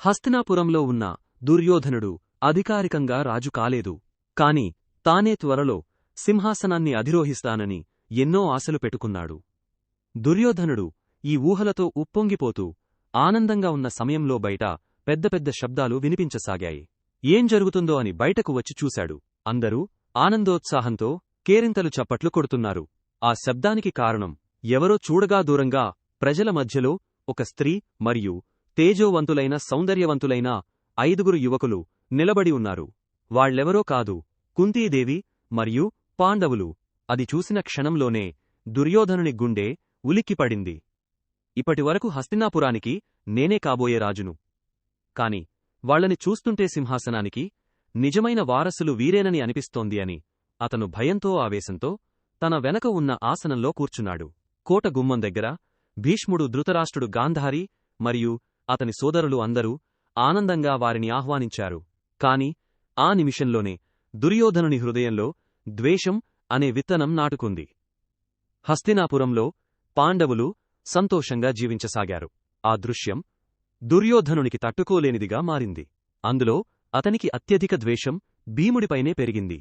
హస్తినాపురంలో ఉన్న దుర్యోధనుడు అధికారికంగా రాజు కాలేదు. కాని తానే త్వరలో సింహాసనాన్ని అధిరోహిస్తానని ఎన్నో ఆశలు పెట్టుకున్నాడు. దుర్యోధనుడు ఈ ఊహలతో ఉప్పొంగిపోతూ ఆనందంగా ఉన్న సమయంలో బయట పెద్ద పెద్ద శబ్దాలు వినిపించసాగాయి. ఏం జరుగుతుందో అని బయటకు వచ్చి చూశాడు. అందరూ ఆనందోత్సాహంతో కేరింతలు చప్పట్లు కొడుతున్నారు. ఆ శబ్దానికి కారణం ఎవరో చూడగా దూరంగా ప్రజల మధ్యలో ఒక స్త్రీ మరియు తేజోవంతులైన సౌందర్యవంతులైన 5 యువకులు నిలబడి ఉన్నారు. వాళ్ళెవరో కాదు, కుంతీదేవి మరియు పాండవులు. అది చూసిన క్షణంలోనే దుర్యోధనుని గుండె ఉలిక్కిపడింది. ఇప్పటివరకు హస్తినాపురానికి నేనే కాబోయే రాజును. కాని వాళ్లని చూస్తుంటే సింహాసనానికి నిజమైన వారసులు వీరేనని అనిపిస్తోంది అని అతను భయంతో ఆవేశంతో తన వెనక ఉన్న ఆసనంలో కూర్చున్నాడు. కోట గుమ్మం దగ్గర భీష్ముడు, ధృతరాష్ట్రుడు, గాంధారి మరియు అతని సోదరులు అందరూ ఆనందంగా వారిని ఆహ్వానించారు. కాని ఆ నిమిషంలోనే దుర్యోధనుని హృదయంలో ద్వేషం అనే విత్తనం నాటుకుంది. హస్తినాపురంలో పాండవులు సంతోషంగా జీవించసాగారు. ఆ దృశ్యం దుర్యోధనునికి తట్టుకోలేనిదిగా మారింది. అందులో అతనికి అత్యధిక ద్వేషం భీముడిపైనే పెరిగింది.